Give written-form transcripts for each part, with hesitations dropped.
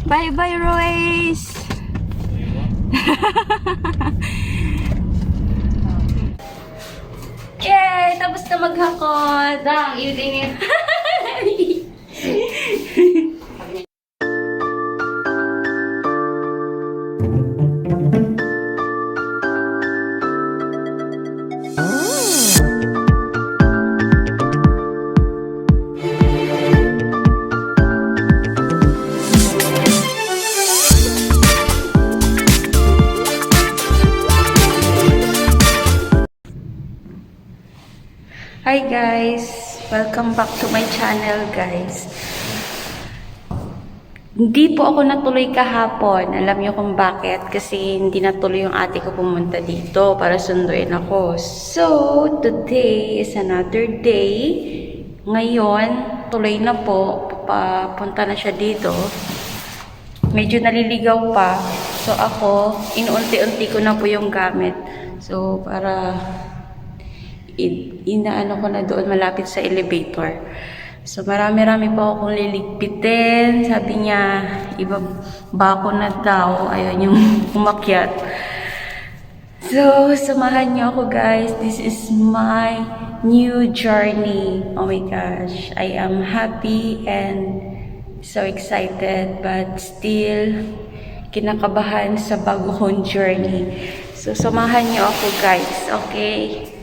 Bye-bye, Royce! Yay! Tapos na maghakot! Dang, init-init. Hi guys! Welcome back to my channel guys. Hindi po ako natuloy kahapon. Alam niyo kung bakit? Kasi hindi natuloy yung ate ko pumunta dito para sunduin ako. So, today is another day. Ngayon, tuloy na po. Papunta na siya dito. Medyo naliligaw pa. So, ako, inuunti-unti ko na po yung gamit. So, para inaano ko na doon malapit sa elevator. So, marami-rami po akong liligpitin. Sabi niya, ibaba ko na daw. Ayun yung umakyat. So, samahan niyo ako guys. This is my new journey. Oh my gosh. I am happy and so excited. But still, kinakabahan sa bago kong journey. So, samahan niyo ako guys. Okay?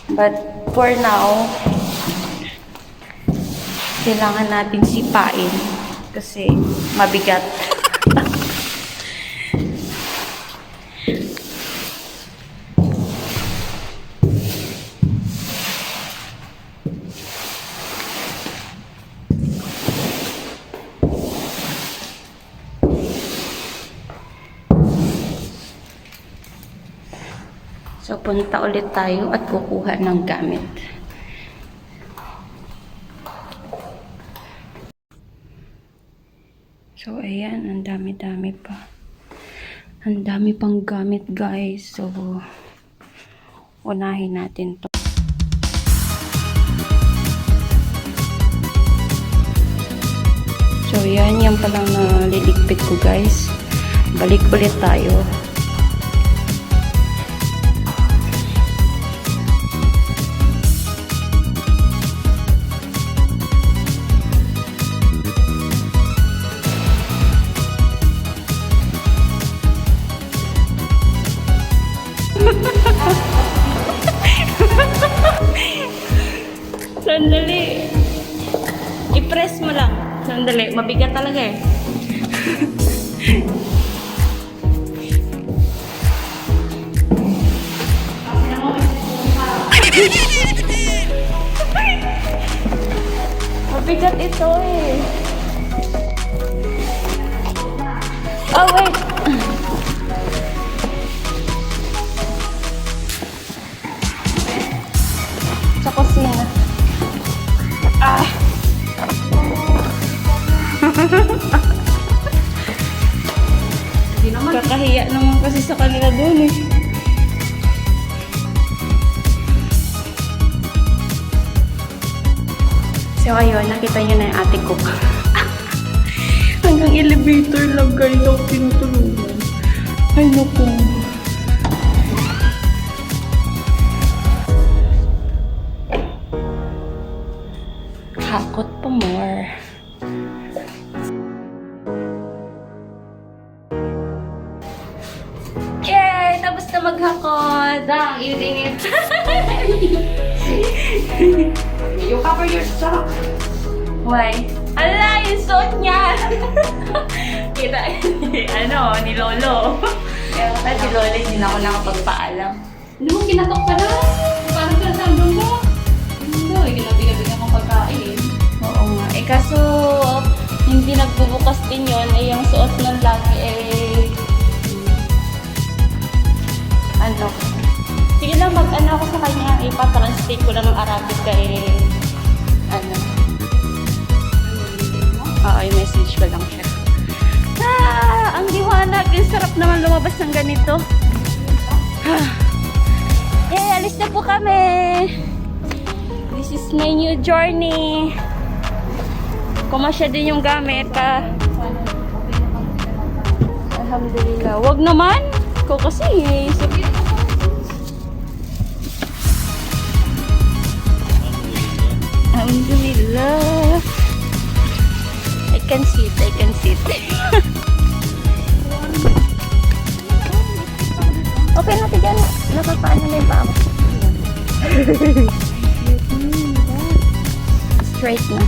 But for now, kailangan natin sipain kasi mabigat. So, punta ulit tayo at kukuha ng gamit. So, ayan. Ang dami-dami pa. Ang dami pang gamit, guys. So, unahin natin to. So, yan. Yan palang naliligpit ko, guys. Balik ulit tayo. Sandali. I-press mo lang. Sandali. Mabigat talaga eh. Mabigat ito eh. Oh, wait. Sa kusina. Ah. Kakahiya naman kasi sa kanila doon eh. So ayun, nakita niyo na yung ate ko. Hanggang elevator lang guys ako tinutulungan. Ay naku. Hakot pa more. Yay! Tapos na maghakot. Dang, init-init. You cover yourself. Why? Ala, yung suot niya. Kita, ano, ni Lolo. Kaya kasi si Lolo, hindi na ako nakapagpaalam. Ano mo, kinatok ka na? Parang sasambong mo? Hindi, kinabigabigan kong pagkain. Oo nga. Eh, kaso, hindi nagbubukas din yun. Eh, yung suot ng lagi, ano. Sige lang, mag-ano ako sa kanya. Ipa-translate ko lang ng Arabic kay, ano. Oo, i-message ko lang siya. Ang liwanag. Ang sarap naman lumabas ng ganito. Alis na po kami. This is my new journey. Kumasya din yung gamit. Alhamdulillah. Wag naman. Ko kasi isip. Alhamdulillah. I can sit. I can sit. Okay na, tigyan. Napapaano na yung paa mo. Straight na.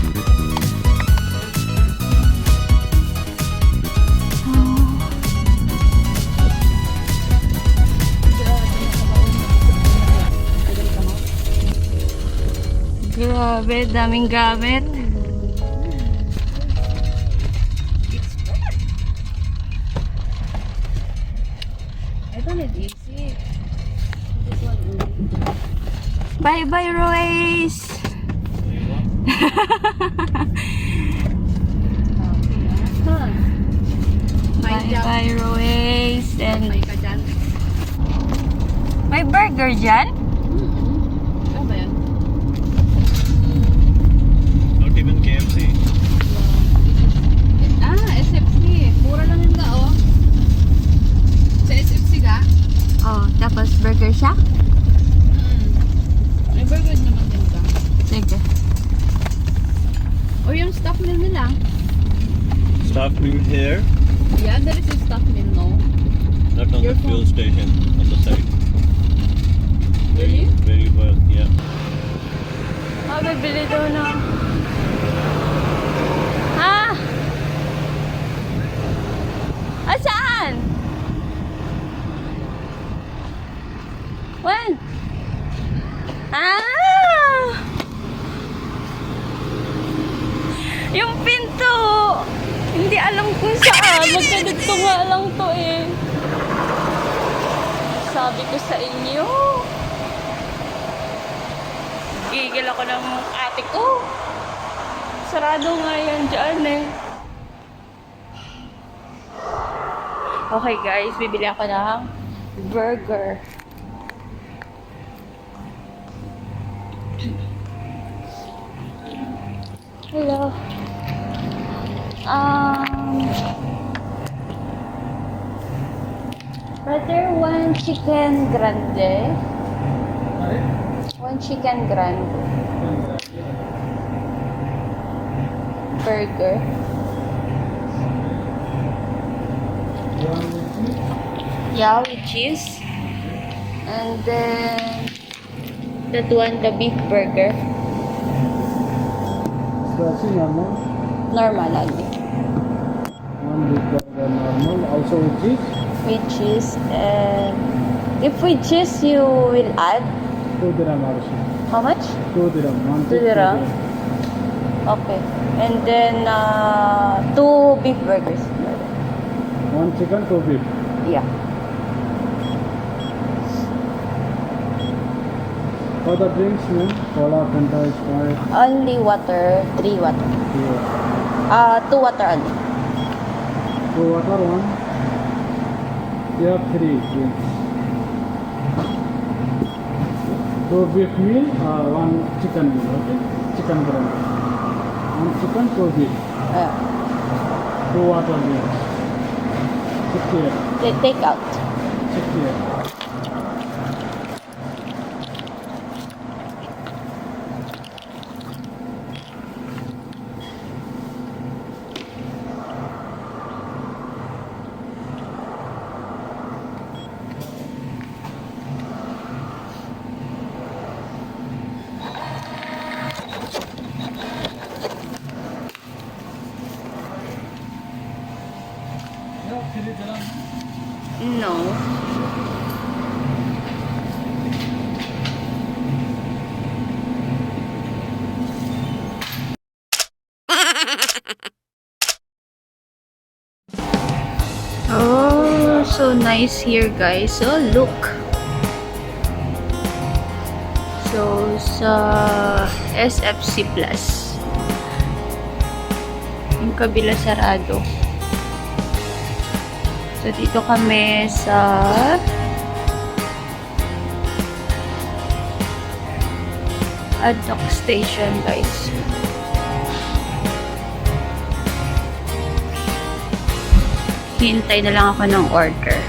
Grabe, daming gamit. Ito na easy. This one Bye-bye, Royce! Bye-bye, Royce! And May ka dyan. may burger dyan? Ano ba yan? Not even KFC. SFC. Mura lang yun ka, oh. Sa SFC ka? Oh, tapos burger siya? May burger naman din ka. Sige. Or yung stuff meal nila. Staff meal here, Yeah, there is a stuff meal, no? not on Your the fuel phone. station, on the side. Really? Very well, yeah. Ah, bibili daw na. Ha? Ah, saan? When? Ah! Yung pinto! Hindi alam kung saan. Magkadugto nga lang to eh. Sabi ko sa inyo. Gigil ako ng ate ko. Sarado nga yan dyan eh. Okay guys, bibili ako ng burger. Hello. Brother, one chicken grande. One chicken grande. Burger. Yeah, with cheese. And then that one, the beef burger. Spicy normal, Normal only. one big burger normal, also with cheese, With cheese. And if with cheese, you will add 2 dirham also. how much? 2 dirham, 1 2 dirham? Okay. And then, 2 beef burgers. 1 chicken, 2 beef. Yeah. For the drinks, ma'am, cola, Fanta, Sprite, Only water, 3 water. beer. 2 water only. 2 water, 1. You have 3 drinks. 2 beef meal, 1 chicken meal, okay? Chicken biryani. 1 chicken, 2 beef. 2 water drinks. 68. They take out. 68. No. Oh, so nice here, guys. So, look. So, sa SFC Plus. Yung kabila sarado. So, dito kami sa Adnock Station, guys. hintay na lang ako ng order.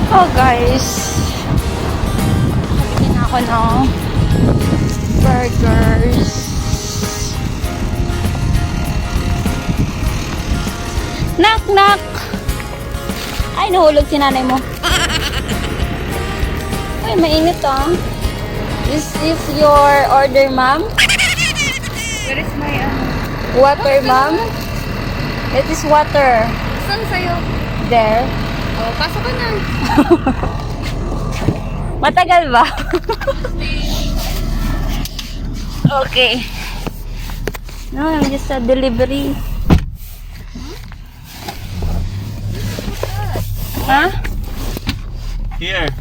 Oh guys, nakabili na ako ng burgers. Knock knock! Ay, nahulog si nanay mo. Ay, mainit ah. This is your order, ma'am? Where is my, Water, ma'am? It is water. saan sa'yo? There. Oh, pasok ka na. Matagal ba? Okay. No, I'm just a delivery. Huh? Here.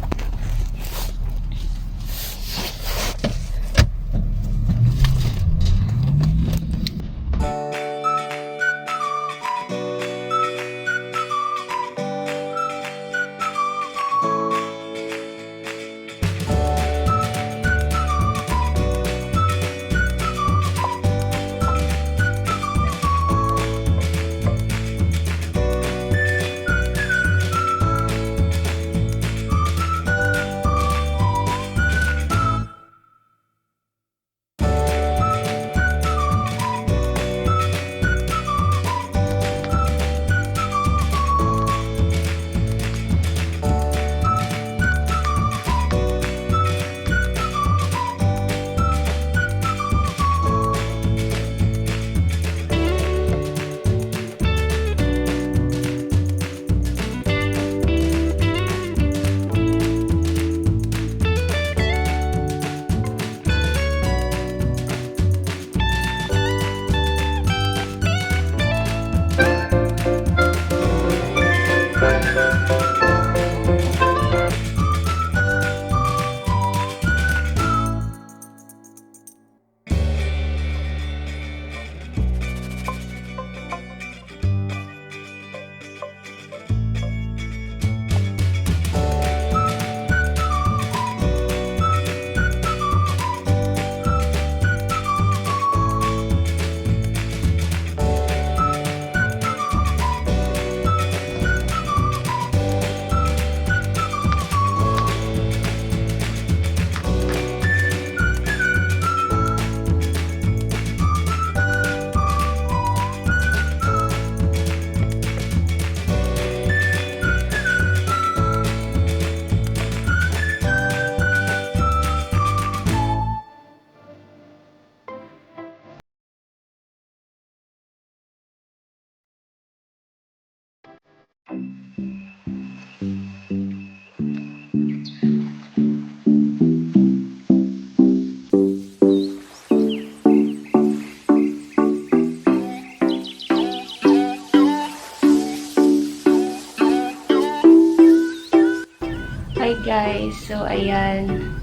Hi guys, so ayan,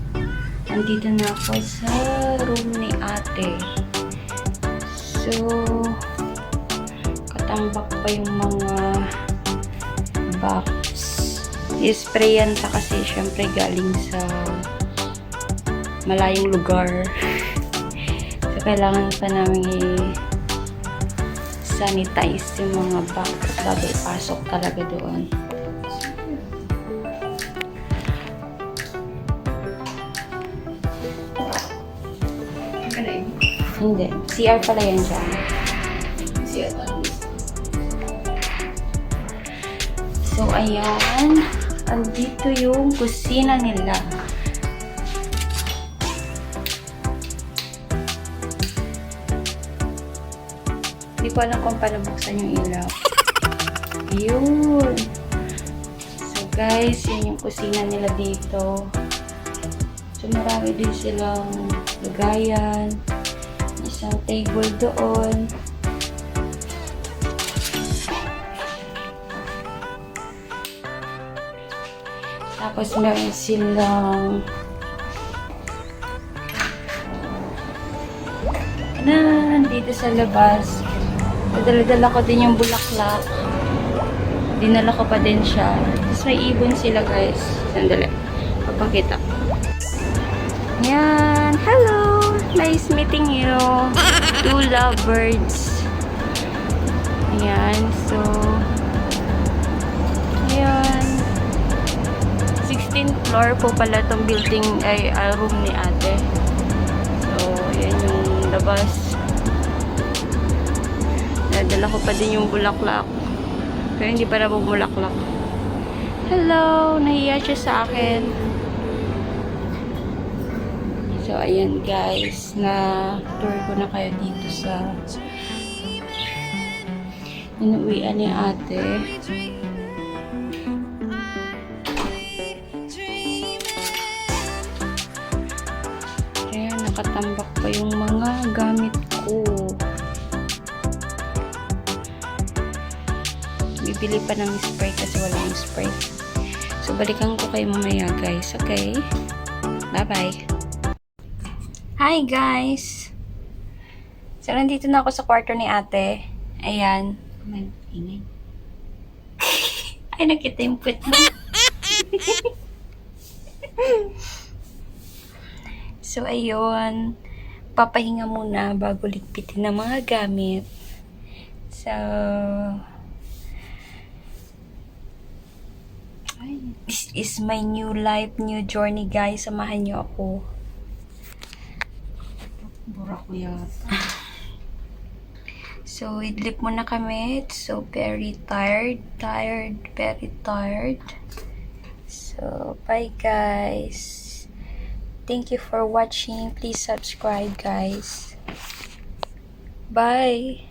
andito na ako sa room ni ate. So, katambak pa yung mga box. I-sprayan ta kasi syempre galing sa malayong lugar. So, kailangan pa namin i-sanitize yung mga box bago ipasok talaga doon. Hindi. CR pala yan dyan. So, ayan. Andito yung kusina nila. Hindi ko alam kung paano buksan yung ilaw. Yun. So, guys, yan yung kusina nila dito. So, marami din silang lagayan. Isang table doon. Tapos meron silang dito sa labas. Dala-dala ko din yung bulaklak. Dinala ko pa din siya. Tapos may ibon sila guys. Sandali. Papakita. Yan. Hello! Nice meeting you. Two lovebirds. Ayan, so ayan. 16th floor po pala tong building ay room ni ate. So, ayan yung labas. Nadala ko pa din yung bulaklak. Pero hindi pa na bumulaklak. Hello! Nahiya siya sa akin. So, ayan guys. Na-tour ko na kayo dito sa inuwian ni ate. Ayan, nakatambak pa yung mga gamit ko. Bibili pa ng spray kasi walang spray. So, balikan ko kayo mamaya guys. Okay? Bye-bye! Hi guys! So, nandito na ako sa kwarto ni ate. Ayan. May ingay. Ay, nakita yung puwet mo. So, ayun. Papahinga muna bago ligpitin ng mga gamit. So, this is my new life, new journey, guys. Samahan niyo ako. Bura ko yata. So, idlip muna kami. So, very tired. Very tired. So, bye guys. Thank you for watching. Please subscribe, guys. Bye.